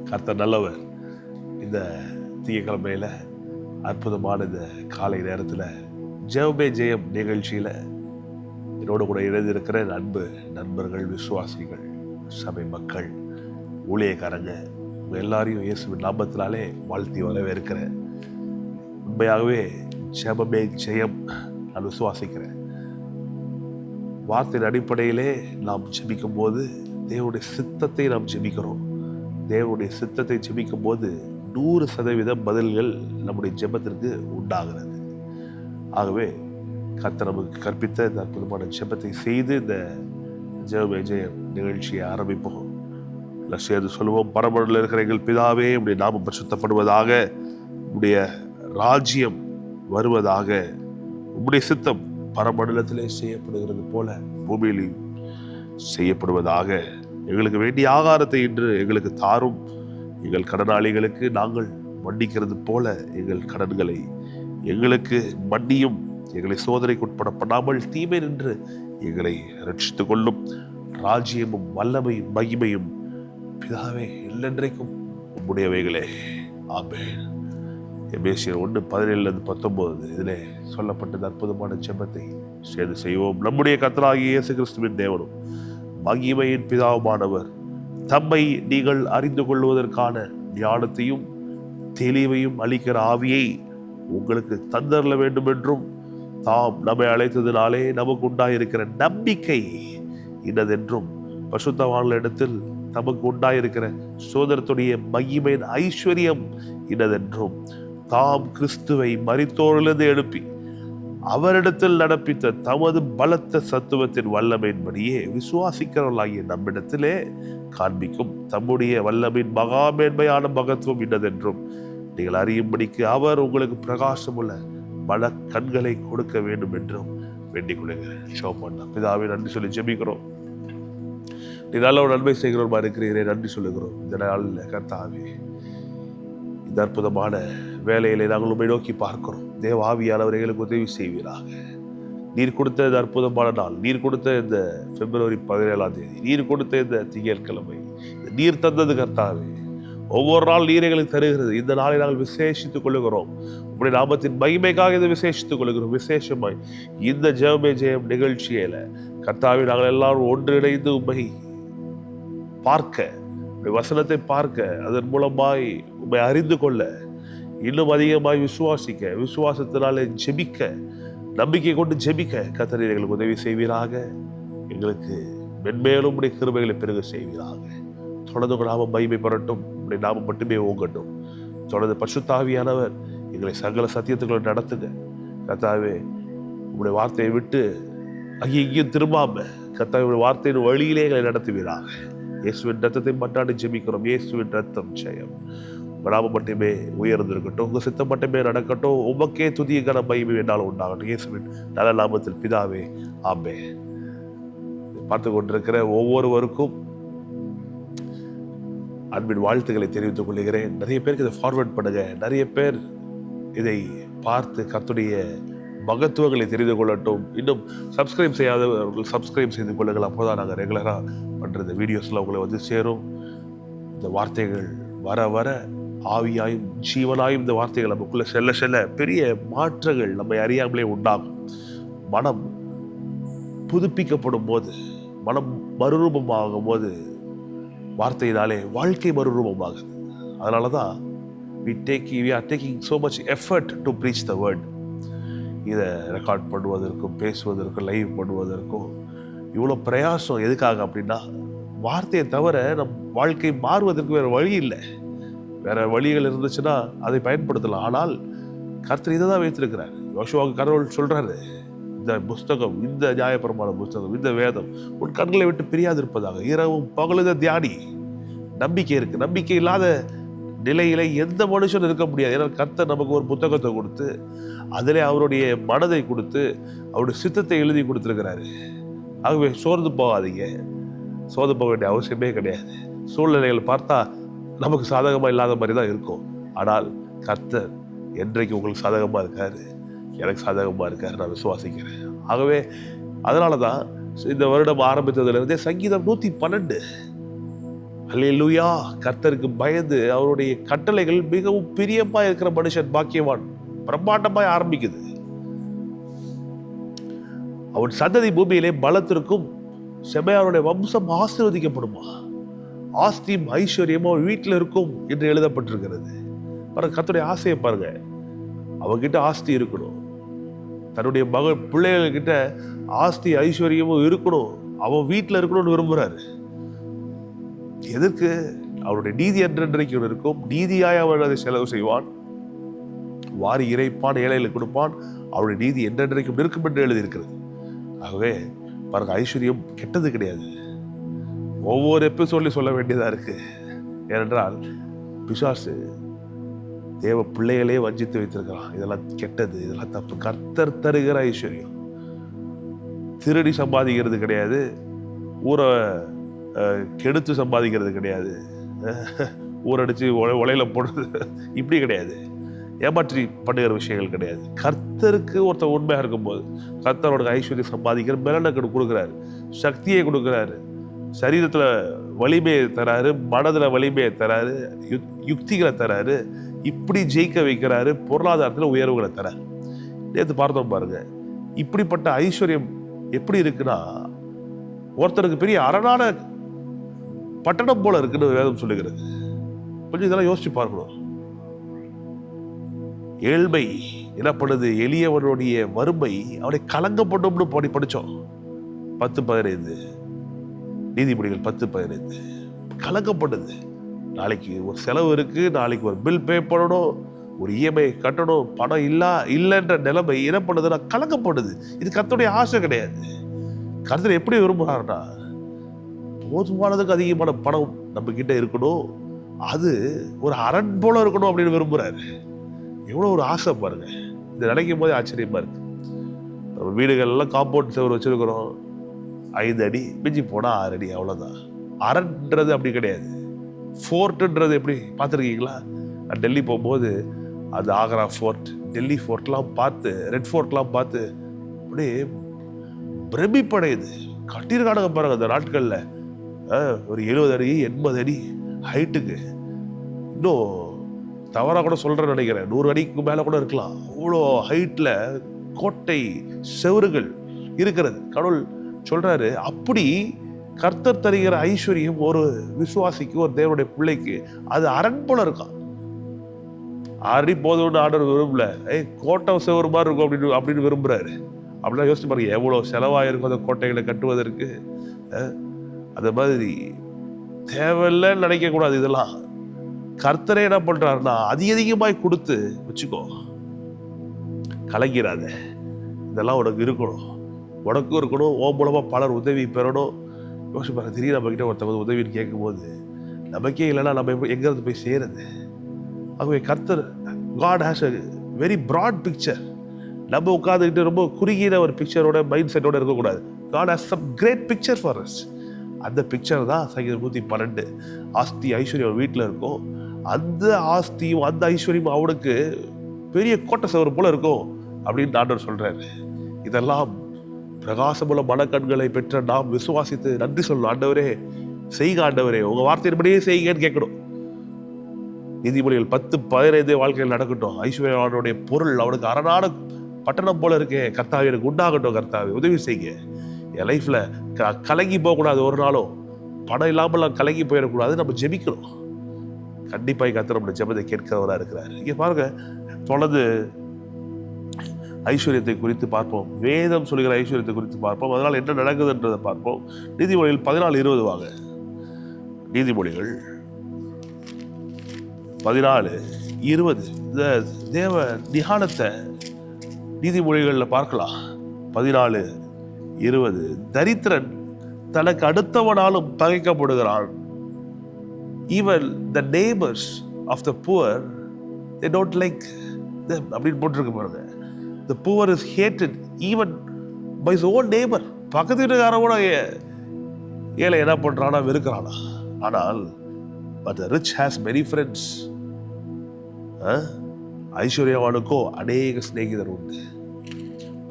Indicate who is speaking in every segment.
Speaker 1: கர்த்தர் நல்லவர். இந்த திங்கட்கிழமையில் அற்புதமான இந்த காலை நேரத்தில் ஜெபமே ஜெயம் நிகழ்ச்சியில் என்னோட கூட இணைந்திருக்கிற அன்பு நண்பர்கள், விசுவாசிகள், சபை மக்கள், ஊழியக்காரங்க எல்லாரையும் இயேசுவின் நாமத்தினாலே வாழ்த்தி வரவேற்கிறேன். உண்மையாகவே ஜெபமே ஜெயம் நான் விசுவாசிக்கிறேன். வார்த்தையின் அடிப்படையிலே நாம் ஜெபிக்கும் போது தேவனுடைய சித்தத்தை நாம் ஜெபிக்கிறோம். தேவனுடைய சித்தத்தை ஜெபிக்கும் போது 100% பதில்கள் நம்முடைய ஜெபத்திற்கு உண்டாகிறது. ஆகவே கர்த்தர் நமக்கு கற்பித்த இந்த அற்புதமான ஜெபத்தை செய்து இந்த ஜெபமே ஜெயம் நிகழ்ச்சியை ஆரம்பிப்போம். இல்லை சேர்ந்து சொல்லுவோம். பரமண்டலில் இருக்கிற எங்கள் பிதாவே, உடைய நாமம் பரிசுத்தப்படுவதாக, உடைய ராஜ்யம் வருவதாக, உம்முடைய சித்தம் பரமண்டலத்திலே செய்யப்படுகிறது போல பூமியிலும் செய்யப்படுவதாக. எங்களுக்கு வேண்டிய ஆகாரத்தை இன்று எங்களுக்கு தாரும். எங்கள் கடனாளிகளுக்கு நாங்கள் மன்னிக்கிறது போல எங்கள் கடன்களை எங்களுக்கு மன்னியும். எங்களை சோதனைக்கு உட்பட பண்ணாமல் தீமை நின்று எங்களை ரட்சித்துக் கொள்ளும். ராஜ்யமும் வல்லமையும் மகிமையும் பிதாவே இல்லென்றைக்கும் உம்முடையவைகளே. ஆமென். எபேசியர் 1:17-19 இதிலே சொல்லப்பட்டது அற்புதமான ஜெபத்தை சேர்ந்து செய்வோம். நம்முடைய கர்த்தராகிய இயேசு கிறிஸ்துவின் தேவனும் மகிமையின் பிதாவுமானவர் தம்மை நீங்கள் அறிந்து கொள்வதற்கான ஞானத்தையும் தெளிவையும் அளிக்கிற ஆவியை உங்களுக்கு தந்தரல வேண்டும் என்றும், தாம் நம்மை அழைத்ததினாலே நமக்கு உண்டாயிருக்கிற நம்பிக்கை இன்னதென்றும், பரிசுத்தவான்களிடத்தில் தமக்கு உண்டாயிருக்கிற சோதரத்துடைய மகிமையின் ஐஸ்வர்யம் இன்னதென்றும், தாம் கிறிஸ்துவை மரித்தோரிலிருந்து எழுப்பி அவரிடத்தில் நடப்பித்த தமது பலத்த சத்துவத்தின் வல்லமையின்படியே விசுவாசிக்கிறவர்களாகிய நம்மிடத்திலே காண்பிக்கும் தம்முடைய வல்லமையின் மகாமேன்மையான மகத்துவம் இன்னதென்றும் நீங்கள் அறியும்படிக்கு அவர் உங்களுக்கு பிரகாசமுள்ள மன கண்களை கொடுக்க வேண்டும் என்றும் வேண்டிக் கொள்கிறேன். ஷோபண்ணா பிதாவே நன்றி சொல்லி ஜெபிக்கிறோம். நீ நல்ல ஒரு நன்மை செய்கிறோமா இருக்கிறீரே, நன்றி சொல்லுகிறோம். இந்த நாளில் கர்த்தாவே இந்த அற்புதமான வேலையிலே நாங்கள் உண்மை நோக்கி பார்க்கிறோம். தேவ ஆவியானவர் எங்களுக்கு உதவி செய்வீராக. நீர் கொடுத்த இந்த அற்புதமான நாள், நீர் கொடுத்த இந்த பிப்ரவரி 17 நீர் கொடுத்த இந்த திங்கட்கிழமை, நீர் தந்தது கர்த்தாவே. ஒவ்வொரு நாள் நீர் எங்களுக்கு தருகிறது. இந்த நாளை நாங்கள் விசேஷித்துக் கொள்ளுகிறோம். உங்களுடைய நாமத்தின் மகிமைக்காக இதை விசேஷித்துக் கொள்ளுகிறோம். விசேஷமாய் இந்த ஜெபமே ஜெயம் நிகழ்ச்சியில கர்த்தாவே நாங்கள் எல்லாரும் ஒன்றிணைந்து உண்மை பார்க்க, வசனத்தை பார்க்க, அதன் மூலமாய் உண்மை அறிந்து கொள்ள, இன்னும் அதிகமாய் விசுவாசிக்க, விசுவாசத்தினாலே ஜெபிக்க, நம்பிக்கை கொண்டு ஜெபிக்க கர்த்தர் எங்களுக்கு உதவி செய்வீராக. எங்களுக்கு மென்மேலும் உடைய கிருபைகளை பெருக செய்வீராக. தொடர்ந்து நாமம் மகிமை பெறட்டும். உடைய நாமம் மட்டுமே ஓங்கட்டும். தொடர்ந்து பரிசுத்த ஆவியானவர் எங்களை சகல சத்தியத்துக்களை நடத்துங்க கர்த்தாவே. உங்களுடைய வார்த்தையை விட்டு அங்கேயும் திரும்பாம கர்த்தாவுடைய வார்த்தையின் வழியிலே எங்களை நடத்துவீராக. இயேசுவின் ரத்தத்தை மட்டாண்டு ஜெபிக்கிறோம். இயேசுவின் ரத்தம் ஜெயம். நாமம் மட்டுமே உயர்ந்திருக்கட்டும். உங்க சித்தம் மட்டுமே நடக்கட்டும். உமக்கே துதிய கன மகிமை என்னால் உண்டாகட்டும். இயேசுவின் நல்ல நாமத்தில் பிதாவே, ஆமென். பார்த்து கொண்டிருக்கிற ஒவ்வொருவருக்கும் அன்பின் வாழ்த்துக்களை தெரிவித்துக் கொள்கிறேன். நிறைய பேருக்கு இதை ஃபார்வர்ட் பண்ணுங்க. நிறைய பேர் இதை பார்த்து கர்த்தருடைய மகத்துவங்களை தெரிந்து கொள்ளட்டும். இன்னும் சப்ஸ்கிரைப் செய்யாதவர்கள் சப்ஸ்கிரைப் செய்து கொள்ளுங்கள். அப்போதான் நாங்கள் ரெகுலராக பண்ணுற வீடியோஸ்லாம் உங்களை வந்து சேரும். இந்த வார்த்தைகள் வர வர ஆவியாயும் ஜீவனாயும் இந்த வார்த்தைகள் நமக்குள்ள செல்ல செல்ல பெரிய மாற்றங்கள் நம்மை அறியாமலே உண்டாகும். மனம் புதுப்பிக்கப்படும் போது, மனம் மறுரூபமாகும் போது வார்த்தையினாலே வாழ்க்கை மறுரூபமாகுது. அதனால தான் we are taking so much effort to preach the word. இதை ரெக்கார்ட் பண்ணுவதற்கும், பேசுவதற்கும், லைவ் பண்ணுவதற்கும் இவ்வளோ பிரயாசம் எதுக்காக அப்படின்னா, வார்த்தையை தவிர நம் வாழ்க்கை மாறுவதற்கு வேறு வழி இல்லை. வேற வழிகள் இருந்துச்சுன்னா அதை பயன்படுத்தலாம். ஆனால் கர்த்தர் இதை தான் வைத்திருக்கிறார். யோசுவாவுக்கு கடவுள் சொல்றாரு, இந்த புஸ்தகம், இந்த நியாயப்பிரமாண புஸ்தகம், இந்த வேதம் உன் கண்களை விட்டு பிரியாது இருப்பதாக, இரவும் பகலும் தியானி. நம்பிக்கை இருக்கு. நம்பிக்கை இல்லாத நிலையில எந்த மனுஷனும் இருக்க முடியாது. ஏன்னா கர்த்தர் நமக்கு ஒரு புத்தகத்தை கொடுத்து அதிலே அவருடைய மனதை கொடுத்து அவருடைய சித்தத்தை எழுதி கொடுத்துருக்கிறாரு. ஆகவே சோர்ந்து போகாதீங்க. சோர்ந்து போக வேண்டிய அவசியமே கிடையாது. சூழ்நிலைகள் பார்த்தா நமக்கு சாதகமாக இல்லாத மாதிரி தான் இருக்கும். ஆனால் கர்த்தர் என்றைக்கு உங்களுக்கு சாதகமாக இருக்காரு, எனக்கு சாதகமாக இருக்காரு, நான் விசுவாசிக்கிறேன். ஆகவே அதனால தான் இந்த வருடம் ஆரம்பித்ததுலேருந்தே சங்கீதம் 112 அல்லேலூயா. கர்த்தருக்கு பயந்து அவருடைய கட்டளைகள் மிகவும் பிரியமா இருக்கிற மனுஷன் பாக்கியவான். பிரம்மாண்டமாய் ஆரம்பிக்குது. அவன் சந்ததி பூமியிலே பலத்திற்கும், செமையாருடைய வம்சம் ஆசீர்வதிக்கப்படுமா, ஆஸ்தியும் ஐஸ்வர்யமும் அவன் வீட்டில் இருக்கும் என்று எழுதப்பட்டிருக்கிறது. பாருங்க, கர்த்தருடைய ஆசையை பாருங்க. அவன்கிட்ட ஆஸ்தி இருக்கணும், தன்னுடைய பிள்ளைகள்கிட்ட ஆஸ்தி ஐஸ்வர்யமும் இருக்கணும், அவன் வீட்டில் இருக்கணும்னு விரும்புறாரு. எதற்கு? அவருடைய நீதி என்றென்றைக்கு இருக்கும். நீதியாய் அவன் அதை செலவு செய்வான், வாரி இறைப்பான், ஏழைகளுக்கு கொடுப்பான். அவருடைய நீதி என்றென்றைக்கும் நிற்கும் என்று எழுதியிருக்கிறது. ஆகவே பாருங்க, ஐஸ்வர்யம் கெட்டது கிடையாது. ஒவ்வொரு எபிசோட்லையும் சொல்ல வேண்டியதா இருக்கு. ஏனென்றால் பிசாசு தேவ பிள்ளைகளே வஞ்சித்து வைத்திருக்கிறான். இதெல்லாம் கெட்டது, இதெல்லாம் தப்பு. கர்த்தர் தருகிற ஐஸ்வர்யம். திருடி சம்பாதிக்கிறது கிடையாது, ஊரை கெடுத்து சம்பாதிக்கிறது கிடையாது, ஊரடிச்சு உலையில போடுறது இப்படி கிடையாது, ஏமாற்றி பண்ணுகிற விஷயங்கள் கிடையாது. கர்த்தருக்கு ஒருத்தர் உண்மையாக இருக்கும்போது கர்த்தரோட ஐஸ்வர்யம் சம்பாதிக்கிற பலனை கொடுக்குறாரு, சக்தியை கொடுக்குறாரு, சரீரத்தில் வலிமையை தராரு, மனதில் வலிமையை தராரு, யுக்திகளை தராரு, இப்படி ஜெயிக்க வைக்கிறாரு, பொருளாதாரத்தில் உயர்வுகளை தராரு. நேற்று பார்த்தோம் பாருங்க, இப்படிப்பட்ட ஐஸ்வர்யம் எப்படி இருக்குன்னா ஒருத்தருக்கு பெரிய அரணான பட்டணம் போல இருக்குன்னு வேதம் சொல்லுகிறது. கொஞ்சம் இதெல்லாம் யோசிச்சு பார்க்கணும். ஏழ்மை எனப்படுது எளியவனுடைய வறுமை அவனை கலங்கப்படும் படிச்சோம். 10-15 நீதிமொழிகள் 10-15 கலங்கப்படுது. நாளைக்கு ஒரு செலவு இருக்கு, நாளைக்கு ஒரு பில் பே பண்ணணும், ஒரு இஎம்ஐ கட்டணும், பணம் இல்லைன்ற நிலைமை என்ன பண்ணுதுன்னா கலங்கப்படுது. இது கர்த்தருடைய ஆசை கிடையாது. கர்த்தர் எப்படி விரும்புகிறாருன்னா போதுமானதுக்கு அதிகமான பணம் நம்ம கிட்ட இருக்கணும், அது ஒரு அரண் போல இருக்கணும் அப்படின்னு விரும்புறாரு. எவ்வளோ ஒரு ஆசை பாருங்க. இந்த நினைக்கும் போதே ஆச்சரியமா இருக்கு. நம்ம வீடுகள்லாம் காம்பவுண்ட் செவர் வச்சிருக்கிறோம், 5 அடி, மிஞ்சி போனா 6 அடி, அவ்வளோதான். அரண்ன்றது அப்படி கிடையாது. ஃபோர்ட்டுன்றது எப்படி பார்த்துருக்கீங்களா? நான் டெல்லி போகும்போது அது ஆக்ரா ஃபோர்ட், டெல்லி ஃபோர்ட்லாம் பார்த்து, ரெட் ஃபோர்ட்லாம் பார்த்து அப்படியே பிரமிப்படையுது. கட்டியிருக்கானுங்க பாருங்க அந்த நாட்களில். ஒரு 70 அடி 80 அடி ஹைட்டுக்கு. இன்னும் தவறாக கூட சொல்கிறேன்னு நினைக்கிறேன், 100 அடிக்கு மேலே கூட இருக்கலாம். அவ்வளோ ஹைட்டில் கோட்டை செவறுகள் இருக்கிறது. கடவுள் சொல்கிறாரு, அப்படி கர்த்தர் தருகிற ஐஸ்வர்யம் ஒரு விசுவாசிக்கு, ஒரு தேவனுடைய பிள்ளைக்கு அது அரண் போல இருக்கான். ஆல்ரெடி போதும்னு ஆர்டர் விரும்பல, கோட்டை செவரு மாதிரி இருக்கும் அப்படின்னு விரும்புகிறாரு. அப்படிலாம் யோசிச்சு பாருங்க, எவ்வளோ செலவாயிருக்கும் அந்த கோட்டைகளை கட்டுவதற்கு. அந்த மாதிரி தேவையில்லைன்னு நினைக்கக்கூடாது. இதெல்லாம் கர்த்தரே என்ன பண்றாருன்னா அதிகமாய் கொடுத்து வச்சுக்கோ, கலங்கிறாத. இதெல்லாம் உனக்கு இருக்கணும், உனக்கும் இருக்கணும், ஓ மூலமா பலர் உதவி பெறணும். யோசிச்சு பாருங்க, திடீர்னு நம்ம கிட்ட ஒருத்தவங்க உதவின்னு கேட்கும்போது நமக்கே இல்லைன்னா நம்ம எங்கேருந்து போய் சேருது? ஆகவே கர்த்தர், God has a very broad picture. நம்ம உட்காந்துக்கிட்டு ரொம்ப குறுகிய ஒரு பிக்சரோட மைண்ட் செட்டோட இருக்கக்கூடாது. God has some great picture for us. அந்த பிக்சர் தான் சங்கீதம் 112. ஆஸ்தி ஐஸ்வர்யம் வீட்டில் இருக்கும், அந்த ஆஸ்தியும் அந்த ஐஸ்வர்யம் அவனுக்கு பெரிய கோட்டை சவர் போல இருக்கும் அப்படின்னு ஆண்டவர் சொல்றாரு. இதெல்லாம் பிரகாசமுள்ள மனக்கண்களை பெற்ற நாம் விசுவாசித்து நன்றி சொல்லணும். ஆண்டவரே செய்க, ஆண்டவரே உங்க வார்த்தையின்படியே செய்யுங்கன்னு கேட்கணும். நீதிமொழிகள் 10-15 வாழ்க்கையில் நடக்கட்டும். ஐஸ்வர்யவானுடைய பொருள் அவனுக்கு அரணான பட்டணம் போல இருக்கே, கர்த்தாவே எனக்கு உண்டாகட்டும், கர்த்தாவே உதவி செய்யுங்க. என் லைஃப்ல கலங்கி போகக்கூடாது, ஒரு நாளும் பணம் இல்லாமல் கலங்கி போயிடக்கூடாது. நம்ம ஜெபிக்கணும். கண்டிப்பாக கர்த்தர் நம்முடைய ஜெபத்தை கேட்கிறவராக இருக்கிறார். இங்கே பாருங்க, தொடர்ந்து ஐஸ்வர்யத்தை குறித்து பார்ப்போம். வேதம் சொல்லுகிற ஐஸ்வர்யத்தை குறித்து பார்ப்போம். அதனால் என்ன நடக்குதுன்றதை பார்ப்போம். நீதிமொழிகள் 14-20 வாங்க. நீதிமொழிகள் 14-20 இந்த தேவ தியானத்தை நீதிமொழிகளில் பார்க்கலாம். 14-20 தரித்திரன் தனக்கு அடுத்தவனாலும் பகைக்கப்படுகிறான். Even the neighbors of the poor, they don't like them அப்படின்னு போட்டிருக்கு பாருங்க. The poor is hated even by his own neighbor. பக்கத்து வீட்டுக்காரன் கூட ஏழை என்ன பண்றானா, வெறுக்கிறானா. ஆனால் but the rich has many friends. ஐஸ்வர்யவானுக்கோ அநேக சிநேகிதர் உண்டு.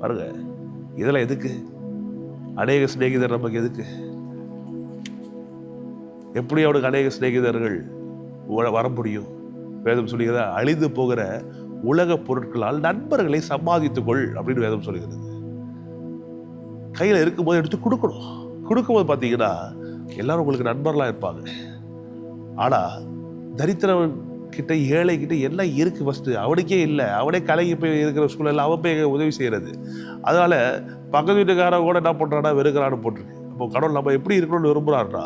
Speaker 1: பாருங்க, இதெல்லாம் எதுக்கு? அநேக சிநேகிதர் நமக்கு எதுக்கு? எப்படி அவனுக்கு அநேக சிநேகிதர்கள் வர முடியும்? வேதம் சொல்லுகிறத அழிந்து போகிற உலக பொருட்களால் நண்பர்களை சம்பாதித்துக்கொள் அப்படின்னு வேதம் சொல்லுகிறது. கையில் இருக்கும்போது எடுத்து கொடுக்கணும். கொடுக்கும்போது பார்த்தீங்கன்னா எல்லாரும் உங்களுக்கு நண்பர்களாக இருப்பாங்க. ஆனால் தரித்திரவன் கிட்ட, ஏழை கிட்ட என்ன இருக்கு ஃபர்ஸ்ட் அவனுக்கே இல்லை, அவனே கலங்கி போய் இருக்கிற சூழலில் அவன் போய் உதவி செய்யறது. அதனால பக்கத்து வீட்டுக்காரன் கூட என்ன பண்றானா வெறுக்கிறான்னு போட்டிருக்கு. அப்போ கடவுள் நம்ம எப்படி இருக்கணும்னு விரும்புகிறாருன்னா,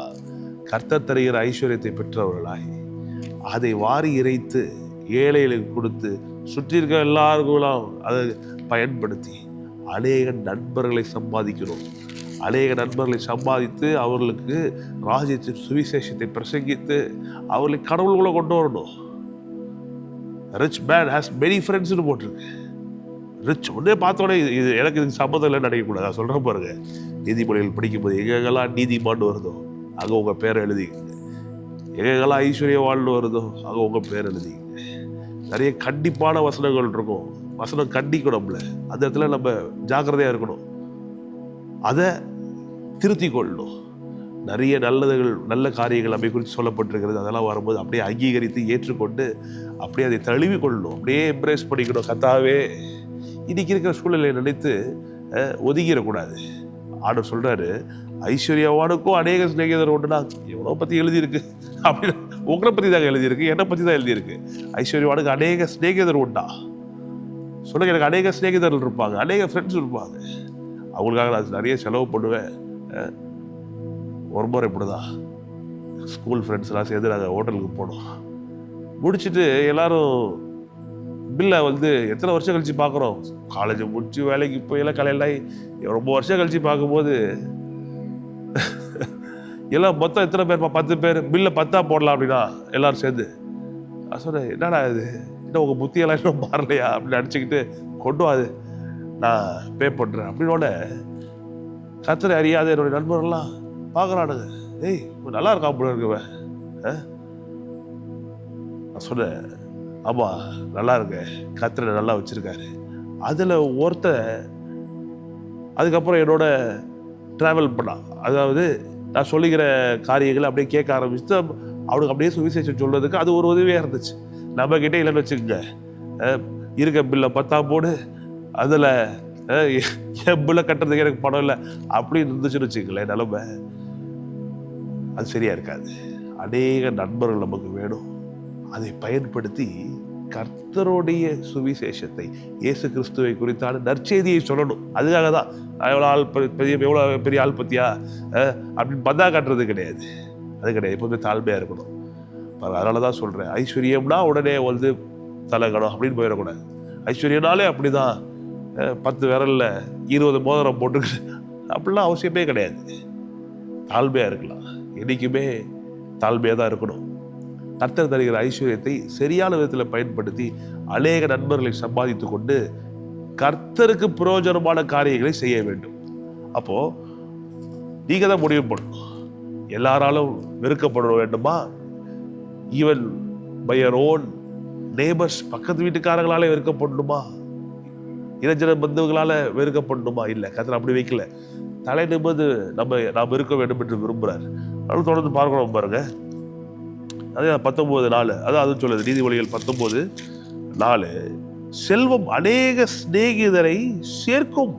Speaker 1: கர்த்தர் தருகிற ஐஸ்வர்யத்தை பெற்றவர்களாய் அதை வாரி இறைத்து ஏழைகளுக்கு கொடுத்து சுற்றி இருக்க எல்லாருக்கும் அதை பயன்படுத்தி அநேக நண்பர்களை சம்பாதிக்கணும். அநேக நண்பர்களை சம்பாதித்து அவர்களுக்கு ராஜ்யத்தின் சுவிசேஷத்தை பிரசங்கித்து அவர்களை கடவுள்களை கொண்டு வரணும். ரிச் மேன் ஹேஸ் மெனி ஃப்ரெண்ட்ஸ்னு போட்டிருக்கு. ரிச் ஒன்றே பார்த்தோன்னே இது எனக்கு இதுக்கு சம்மந்தம் இல்லைன்னு நினைக்கக்கூடாது. நான் சொல்கிறேன் பாருங்க, நீதிமொழிகள் படிக்கும்போது எங்கெங்கெல்லாம் நீதிமான் வருதோ அங்கே உங்கள் பேரை எழுதிங்க, எங்கெங்கெல்லாம் ஐஸ்வர்யவான்னு வருதோ அங்கே உங்கள் பேர் எழுதிங்க. நிறைய கண்டிப்பான வசனங்கள் இருக்கும். வசனம் கண்டிக்கணும்ல, அந்த இடத்துல நம்ம ஜாக்கிரதையாக இருக்கணும், அதை திருத்தி கொள்ளணும். நிறைய நல்ல காரியங்கள் நம்மை குறித்து சொல்லப்பட்டிருக்கிறது. அதெல்லாம் வரும்போது அப்படியே அங்கீகரித்து ஏற்றுக்கொண்டு அப்படியே அதை தழுவி கொள்ளணும், அப்படியே எம்ப்ரேஸ் பண்ணிக்கணும். கர்த்தாவே, இன்னைக்கு இருக்கிற சூழ்நிலையை நினைத்து ஒதுங்கிடக்கூடாது. ஆண்டவர் சொல்றாரு, ஐஸ்வர்யவானுக்கும் அநேக சிநேகிதர் உண்டுனா எவ்வளோ பற்றி எழுதியிருக்கு அப்படின்னு. உங்களை பற்றி தாங்க எழுதியிருக்கு, என்னை பற்றி தான் எழுதியிருக்கு. ஐஸ்வர்யவானுக்கு அநேக சிநேகிதர் உண்டா சொல்லுங்க. எனக்கு அநேக சிநேகிதர்கள் இருப்பாங்க, அநேக ஃப்ரெண்ட்ஸ் இருப்பாங்க. அவங்களுக்காக நான் நிறைய செலவு பண்ணுவேன். ஒரு முறை இப்படிதான் ஸ்கூல் ஃப்ரெண்ட்ஸ்லாம் சேர்ந்து நாங்கள் ஹோட்டலுக்கு போனோம். முடிச்சுட்டு எல்லாரும் பில்லை எத்தனை வருஷம் கழிச்சு பார்க்குறோம். காலேஜை முடிச்சு வேலைக்கு போய் எல்லாம் கலையெல்லாம் ரொம்ப வருஷம் கழிச்சு பார்க்கும்போது எல்லாம் மொத்தம் எத்தனை பேர்? 10 பேர். பில்லை 10 போடலாம் அப்படின்னா எல்லாரும் சேர்ந்து. நான் சொன்னேன், என்னடா இது, இன்னும் உங்கள் புத்தியெல்லாம் இன்னும் மாறலையா அப்படின்னு அடிச்சுக்கிட்டு, கொண்டு வாது நான் பே பண்ணுறேன் அப்படின்னோட கர்த்தரை அறியாத என்னுடைய நண்பர்கள்லாம் பார்க்குறானுங்க. ஏய், நல்லா இருக்கா அப்படி இருக்குவேன். நான் சொன்னேன், ஆமாம் நல்லா இருக்கு, கர்த்தரை நல்லா வச்சுருக்காரு. அதில் ஒருத்தன் அதுக்கப்புறம் என்னோட ட்ராவல் பண்ணான். அதாவது நான் சொல்லிக்கிற காரியங்களை அப்படியே கேட்க ஆரம்பிச்சு அவனுக்கு அப்படியே சுவிசேஷம் சொல்றதுக்கு அது ஒரு உதவியாக இருந்துச்சு. நம்ம கிட்டே இல்லைன்னு வச்சுக்கோங்க, இருக்க பில்லை 10 போடு, அதில் என் பில்லை கட்டுறதுக்கு எனக்கு பணம் இல்லை அப்படின்னு இருந்துச்சுன்னு வச்சுக்கங்களேன், நிலைமை அது சரியா இருக்காது. அநேக நண்பர்கள் நமக்கு வேணும். அதை பயன்படுத்தி கர்த்தருடைய சுவிசேஷத்தை, இயேசு கிறிஸ்துவை குறித்தான நற்செய்தியை சொல்லணும். அதுக்காக தான் எவ்வளோ பெரிய ஆள் பத்தியா அப்படின்னு பந்தா காட்டுறது கிடையாது. அது கிடையாது. எப்போதுமே தாழ்மையாக இருக்கணும். அதனால தான் சொல்கிறேன், ஐஸ்வர்யம்னா உடனே தலகணும் அப்படின்னு போயிடக்கூடாது. ஐஸ்வர்யனாலே அப்படி தான் 10 விரலில் 20 மோதிரம் போட்டுக்கிட்டு அப்படிலாம் அவசியமே கிடையாது. தாழ்மையாக இருக்கலாம். என்றைக்குமே தாழ்மையாக தான் இருக்கணும். கர்த்தர் தருகிற ஐஸ்வர்யத்தை சரியான விதத்தில் பயன்படுத்தி அநேக நண்பர்களை சம்பாதித்து கொண்டு கர்த்தருக்கு பிரயோஜனமான காரியங்களை செய்ய வேண்டும். அப்போ நீங்க தான் முடிவு பண்ணணும். எல்லாராலும் வெறுக்கப்பட வேண்டுமா? Even by your own neighbours, பக்கத்து வீட்டுக்காரங்களாலே வெறுக்கப்படணுமா? இளைஞர பந்துகளால வெறுக்கப்படணுமா? இல்லை, கர்த்தர் அப்படி வைக்கல. தலை நிமிர்ந்து நாம் இருக்க வேண்டும் என்று விரும்புகிறார். அதனால தொடர்ந்து பார்க்கணும் பாருங்க. அதே 19:4 அதான் சொல்லுது, நீதிமொழிகள் 19:4, செல்வம் அநேக சிநேகிதரை சேர்க்கும்.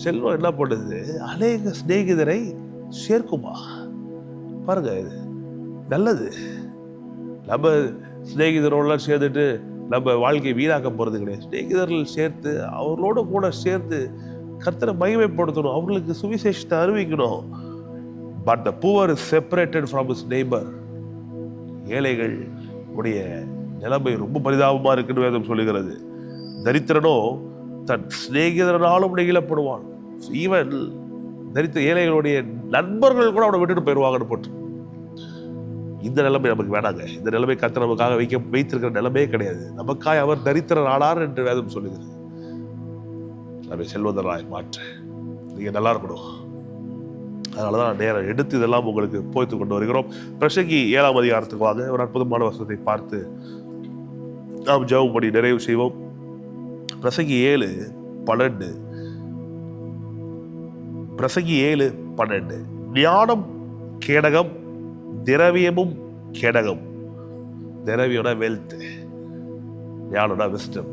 Speaker 1: செல்வம் என்ன பண்ணுது? அநேக சிநேகிதரை சேர்க்குமா? பாருங்க, இது நல்லது. நம்ம சிநேகிதரோடலாம் சேர்ந்துட்டு நம்ம வாழ்க்கையை வீணாக்க போறது கிடையாது. சிநேகிதர்கள் சேர்த்து அவர்களோட கூட சேர்ந்து கர்த்தரை மகிமைப்படுத்தணும், அவர்களுக்கு சுவிசேஷத்தை அறிவிக்கணும். But the poor is separated from his neighbor. ஏழைகள் உடைய நிலைமை ரொம்ப பரிதாபமா இருக்குன்னு வேதம் சொல்லுகிறது. தரித்திரனோ தன் சிநேகிதனாலும் நெகிழப்படுவான். ஈவன் ஏழைகளுடைய நண்பர்கள் கூட அவனை விட்டுட்டு போயிடுவாங்கன்னு போட்டு. இந்த நிலைமை நமக்கு வேணாங்க. இந்த நிலைமை கர்த்தர் நமக்காக வைத்திருக்கிற நிலைமையே கிடையாது. நமக்காய் அவர் தரித்திரர் ஆனார் என்று வேதம் சொல்லுகிறது. நம்ம செல்வந்தராய் மாற்ற நீங்க நல்லா இருக்கணும். அதனாலதான் நான் நேரம் எடுத்து இதெல்லாம் உங்களுக்கு போய்த்து கொண்டு வருகிறோம். பிரசங்கி 7ஆம் அதிகாரத்துக்கு வாங்க. ஒரு அற்புதமான வசனத்தை பார்த்து நாம் ஜெபம் பண்ணி நிறைவு செய்வோம். பிரசங்கி 7:12. பிரசங்கி 7:12. ஞானம் கேடகம், திரவியமும் கேடகம். திரவியோட வெல்த், ஞானோட விஸ்டம்.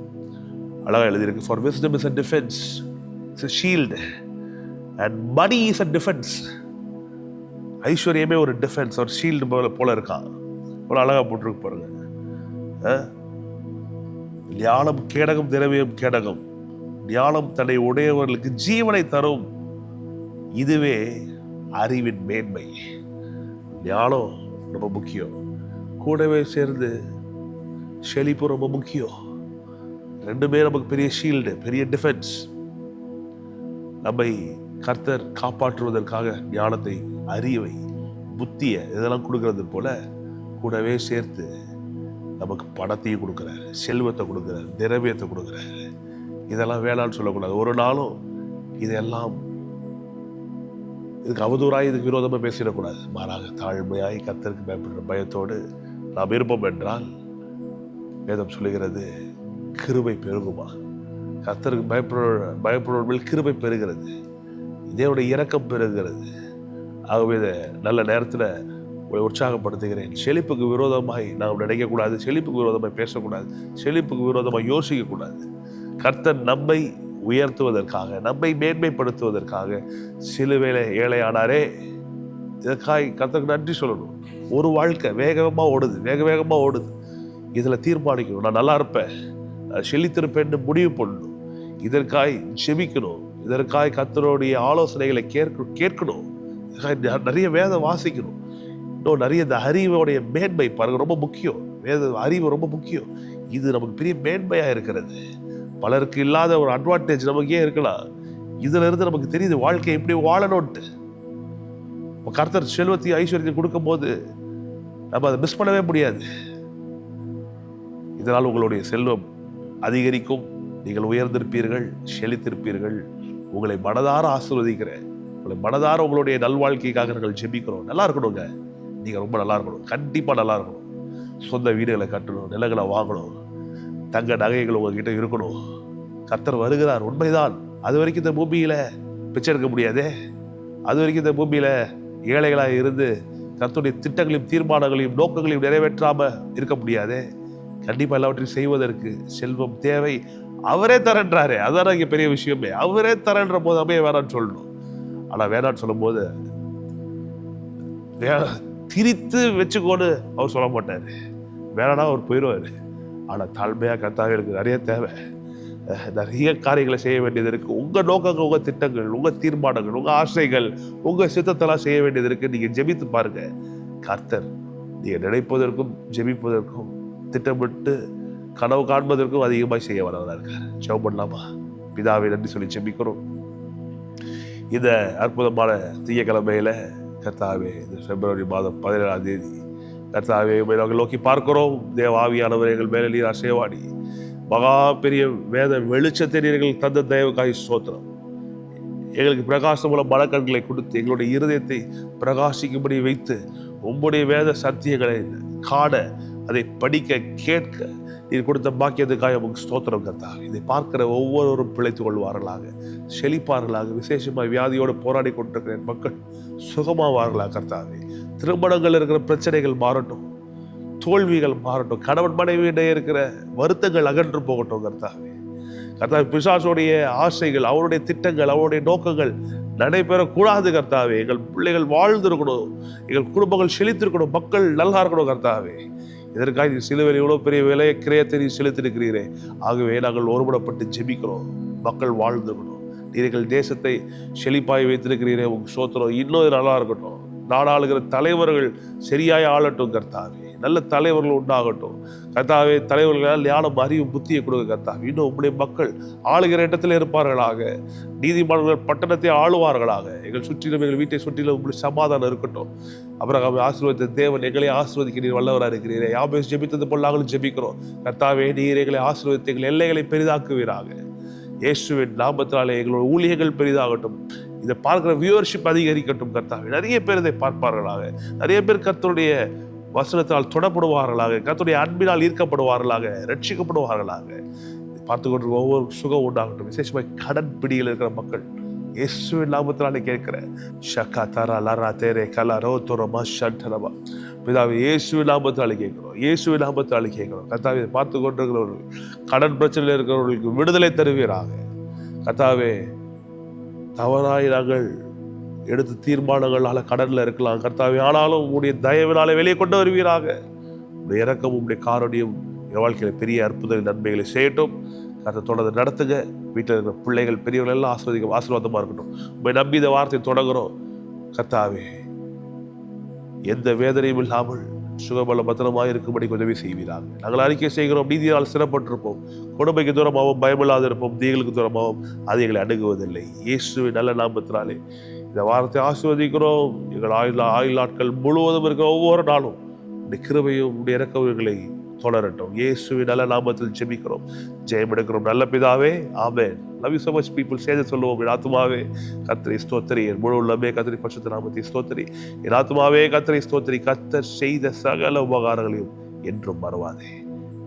Speaker 1: அழகா எழுதியிருக்கு, for wisdom is a defence, it's a shield and money is a defense. ஐஸ்வர்யமே ஒரு டிஃபென்ஸ், ஒரு ஷீல்டு போல இருக்கான். ஒரு அழகா போட்டிருக்கு பாருங்க. ஞானம் கேடகம், திரவியம் கேடகம். ஞானம் தன்னை உடையவர்களுக்கு ஜீவனை தரும், இதுவே அறிவின் மேன்மை. ஞானம் ரொம்ப முக்கியம், கூடவே சேர்ந்து செழிப்பு ரொம்ப முக்கியம். ரெண்டுமே நமக்கு பெரிய ஷீல்டு, பெரிய டிஃபென்ஸ். நம்மை கர்த்தர் காப்பாற்றுவதற்காக ஞானத்தை, அறிவை, புத்தியை இதெல்லாம் கொடுக்கறது போல கூடவே சேர்த்து நமக்கு பணத்தையும் கொடுக்குறாரு, செல்வத்தை கொடுக்குறாரு, திரவியத்தை கொடுக்குறாரு. இதெல்லாம் வேணான்னு சொல்லக்கூடாது. ஒரு நாளும் இதெல்லாம் இதுக்கு அவதூறாய், இதுக்கு விரோதமாக பேசிடக்கூடாது. மாறாக தாழ்மையாய் கர்த்தருக்கு பயப்படுற பயத்தோடு நாம் இருப்போம் என்றால் வேதம் சொல்லுகிறது, கிருபை பெருகுமா. கர்த்தருக்கு பயப்படுவர்கள் கிருபை பெறுகிறது, தேவனுடைய இரக்கம் பெறுகிறது. ஆகவே இதை நல்ல நேரத்தில் உங்களை உற்சாகப்படுத்துகிறேன். செழிப்புக்கு விரோதமாய் நாம் நினைக்கக்கூடாது, செழிப்புக்கு விரோதமாய் பேசக்கூடாது, செழிப்புக்கு விரோதமாக யோசிக்கக்கூடாது. கர்த்தர் நம்மை உயர்த்துவதற்காக, நம்மை மேன்மைப்படுத்துவதற்காக சிலுவையில ஏழையானாரே. இதற்காக கர்த்தருக்கு நன்றி சொல்லணும். ஒரு வாழ்க்கை வேகமாக ஓடுது, வேகமாக ஓடுது. இதில் தீர்மானிக்கணும், நான் நல்லா இருப்பேன், நான் செழித்திருப்பேன்னு முடிவு பண்ணணும். இதற்காய் ஜெபிக்கணும், இதற்காய் கர்த்தருடைய ஆலோசனைகளை கேட்கணும். நிறைய வேதம் வாசிக்கணும். இன்னும் நிறைய இந்த அறிவோடைய மேன்மை பாருங்க, ரொம்ப முக்கியம். வேத அறிவு ரொம்ப முக்கியம். இது நமக்கு பெரிய மேன்மையா இருக்கிறது. பலருக்கு இல்லாத ஒரு அட்வான்டேஜ் நமக்கே இருக்கலாம். இதுல இருந்து நமக்கு தெரியுது வாழ்க்கை எப்படி வாழணும்ட்டு. கர்த்தர் செல்வத்தையும் ஐஸ்வர்யத்தை கொடுக்கும் போது நம்ம அதை மிஸ் பண்ணவே முடியாது. இதனால் உங்களுடைய செல்வம் அதிகரிக்கும், நீங்கள் உயர்ந்திருப்பீர்கள், செழித்திருப்பீர்கள். உங்களை மனதார ஆசீர்வதிக்கிறேன். உங்களை மனதார உங்களுடைய நல்வாழ்க்கைக்காக நாங்கள் ஜெபிக்கிறோம். நல்லா இருக்கணுங்க, நீங்க ரொம்ப நல்லா இருக்கணும், கண்டிப்பா நல்லா இருக்கணும். சொந்த வீடுகளை கட்டணும், நிலங்களை வாங்கணும், தங்க நகைகள் உங்ககிட்ட இருக்கணும். கர்த்தர் வருகிறார், உண்மைதான். அது வரைக்கும் இந்த பூமியில பிச்சை எடுக்க முடியாதே. அது வரைக்கும் இந்த பூமியில ஏழைகளாக இருந்து கர்த்தருடைய திட்டங்களையும் தீர்மானங்களையும் நோக்கங்களையும் நிறைவேற்றாம இருக்க முடியாதே. கண்டிப்பா எல்லாவற்றையும் செய்வதற்கு செல்வம் தேவை. அவரே தரன்றாரு, அதான் இங்க பெரிய விஷயமே. அவரே தரன்ற போது அப்படியே வேணான்னு சொல்லணும். ஆனா வேணான்னு சொல்லும் போது திரித்து வச்சுக்கோன்னு அவர் சொல்ல மாட்டாரு. வேணானா அவர் போயிடுவாரு. ஆனா தாழ்மையா கர்த்தாவே எனக்கு நிறைய தேவை, நிறைய காரியங்களை செய்ய வேண்டியது இருக்கு. உங்க நோக்கங்கள், உங்க திட்டங்கள், உங்க தீர்மானங்கள், உங்க ஆசைகள், உங்க சித்தத்தெல்லாம் செய்ய வேண்டியது இருக்கு. நீங்க ஜெபித்து பாருங்க. கர்த்தர் நீங்க நினைப்பதற்கும் ஜெபிப்பதற்கும் திட்டமிட்டு கனவு காண்பதற்கும் அதிகமாக செய்ய வரவராக இருக்கார். ஜெபம் பண்ணலாமா? பிதாவை நன்றி சொல்லி ஜெபிக்கிறோம். இந்த அற்புதமான திங்கட்கிழமையில கர்த்தாவே, இந்த பிப்ரவரி மாதம் 17ஆம் தேதி கர்த்தாவே நாங்கள் நோக்கி பார்க்கிறோம். தேவ ஆவியானவர் எங்கள் மேலே நீர் அசைவாடி மகா பெரிய வேத வெளிச்சத்தை நீர்கள் தந்த தயவுக்காய் ஸ்தோத்திரம். எங்களுக்கு பிரகாசமுள்ள மனக்கண்களை கொடுத்து எங்களுடைய இருதயத்தை பிரகாசிக்கும்படி வைத்து உம்முடைய வேத சத்தியங்களை காண, அதை படிக்க, கேட்க நீர் கொடுத்த பாக்கியத்துக்காக உங்களுக்கு ஸ்தோத்திரம் கர்த்தாவே. இதை பார்க்கிற ஒவ்வொருவரும் பிழைத்துக் கொள்வார்களாக, செழிப்பார்களாக. விசேஷமாக வியாதியோடு போராடி கொண்டிருக்கிற மக்கள் சுகமாவார்களாக கர்த்தாவே. திருமணங்கள் இருக்கிற பிரச்சனைகள் மாறட்டும், தோல்விகள் மாறட்டும், கணவன் மனைவியிடையே இருக்கிற வருத்தங்கள் அகன்று போகட்டும் கர்த்தாவே. கர்த்தாவே, பிசாசுடைய ஆசைகள், அவருடைய திட்டங்கள், அவருடைய நோக்கங்கள் நடைபெறக்கூடாது கர்த்தாவே. எங்கள் பிள்ளைகள் வாழ்ந்திருக்கணும், எங்கள் குடும்பங்கள் செழித்திருக்கணும், மக்கள் நல்லா இருக்கணும் கர்த்தாவே. இதற்காக சிலுவையில் இவ்வளவு பெரிய விலையை கிரயத்தை நீ செலுத்திருக்கிறீரே. ஆகவே நாங்கள் ஒருமுடப்பட்டு ஜெபிக்கிறோம், மக்கள் வாழ்ந்துக்கணும். நீர்கள் தேசத்தை செழிப்பாய் வைத்திருக்கிறீரே, உங்க ஸ்தோத்திரம். இன்னும் நல்லா இருக்கட்டும். நாடாளுகிற தலைவர்கள் சரியாய் ஆளட்டும் கர்த்தாவே. நல்ல தலைவர்கள் உண்டாகட்டும் கர்த்தாவே. தலைவர்களால் ஞானம், அறிவு, புத்தியை கொடுக்க கர்த்தாவே. இன்னும் உங்களுடைய மக்கள் ஆளுகிற இடத்துல இருப்பார்களாக, நீதிமன்றங்கள் பட்டணத்தை ஆளுவார்களாக. எங்கள் சுற்றிலும், எங்கள் வீட்டை சுற்றிலும் உங்களுடைய சமாதானம் இருக்கட்டும். அப்புறம் ஆசீர்வதித்த தேவன் எங்களை ஆசீர்வதிக்க நீர் வல்லவராக இருக்கிறீரே. யாபேஸ் ஜெபித்தது போல் நாங்களும் ஜெபிக்கிறோம் கர்த்தாவே. நீர் எங்களை ஆசீர்வதித்து எங்கள் எல்லைகளை பெரிதாக்குவீராக. இயேசுவின் நாமத்தினாலே எங்களோட ஊழியர்கள் பெரிதாகட்டும். இதை பார்க்கிற வியூவர்ஷிப் அதிகரிக்கட்டும் கர்த்தாவே. நிறைய பேர் இதை பார்ப்பார்களாக, நிறைய பேர் கர்த்தருடைய வசனத்தால் தொடப்படுவார்களாக, கர்த்தருடைய அன்பினால் ஈர்க்கப்படுவார்களாக, ரட்சிக்கப்படுவார்களாக. பார்த்து கொண்டு ஒவ்வொரு சுகம் உண்டாகட்டும். விசேஷமாக கடன் பிடியில் இருக்கிற மக்கள் இயேசுவின் நாமத்தினாலே கேட்கிறேன். ஷக்கா தரா லரா தேரே கலா ரோ துரமா ஷண்டரமா. பிதாவே, இயேசுவின் நாமத்தினாலே கேட்கிறோம். இயேசுவின் நாமத்தினாலே கேட்கிறோம். கர்த்தாவே, பார்த்து கொண்டிருக்கிறவர்கள், கடன் பிரச்சனையில் இருக்கிறவர்களுக்கு விடுதலை தருவீராக. கர்த்தாவே, தவறாய் நாங்கள் எடுத்த தீர்மானங்களால கடன்ல இருக்கலாம் கர்த்தாவே, ஆனாலும் உங்களுடைய தயவினாலே வெளியே கொண்டு வருவீராக. உடைய இரக்கமும் உடைய காரணியும் என் வாழ்க்கையில பெரிய அற்புத நன்மைகளை செய்யட்டும். கர்த்தர் தொடர்ந்து நடத்துங்க. வீட்டில் இருக்கிற பிள்ளைகள் பெரியவர்கள் எல்லாம் ஆசீர்வாதமா இருக்கட்டும். உண்மை நம்பி இந்த வார்த்தையை தொடங்குறோம். கர்த்தாவே, எந்த வேதனையும் இல்லாமல் சுகபல பத்திரமாக இருக்கும்படி உதவி செய்வீராக. நாங்கள் அறிக்கை செய்கிறோம், நீதியால் சிறப்பட்டிருப்போம், கொடுமைக்கு தூரமாகவும் பயமில்லாத இருப்போம், தீகளுக்கு தூரமாகவும் அது எங்களை அணுகுவதில்லை. இயேசுவின் நல்ல நாமத்தினாலே இந்த வாரத்தை ஆசீர்வதிக்கிறோம். எங்கள் ஆயுள் நாட்கள் முழுவதும் இருக்கிற ஒவ்வொரு நாளும் உடைய கிருபையும் உடைய இரக்கங்களை தொடரட்டும். இயேசுவின் நல்ல நாமத்தில் ஜெபிக்கிறோம், ஜெயம் எடுக்கிறோம் நல்ல பிதாவே, ஆமென். Love you so much people. சேர்ந்து சொல்லுவோம், என் ஆத்துமாவே கர்த்தரை ஸ்தோத்திரி, என் முழு உள்ளமே கர்த்தரை பரிசுத்த நாமத்தை ஸ்தோத்திரி, என் ஆத்துமாவே கர்த்தரை ஸ்தோத்திரி, கர்த்தர் செய்த சகல உபகாரங்களையும் என்றும் மறவாதே.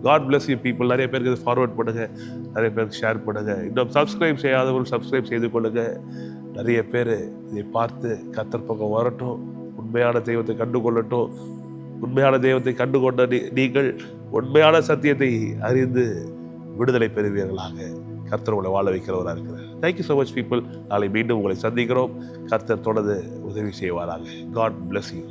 Speaker 1: God bless you people. நிறைய பேருக்கு இதை ஃபார்வர்ட் பண்ணுங்க, நிறைய பேருக்கு ஷேர் பண்ணுங்க. இன்னும் சப்ஸ்கிரைப் செய்யாதவர்கள் சப்ஸ்கிரைப் செய்து கொள்ளுங்க. நிறைய பேர் இதை பார்த்து கர்த்தர் பக்கம் வரட்டும், உண்மையான தெய்வத்தை கண்டு கொள்ளட்டும். உண்மையான தெய்வத்தை கண்டுகொண்ட நீங்கள் உண்மையான சத்தியத்தை அறிந்து விடுதலை பெறுவீர்களாக. கர்த்தர் உங்களை வாழ வைக்கிறவராக இருக்கிறார். Thank you so much people. நாளை மீண்டும் உங்களை சந்திக்கிறோம். கர்த்தர் தொடர்ந்து உதவி செய்வாராக. God bless you.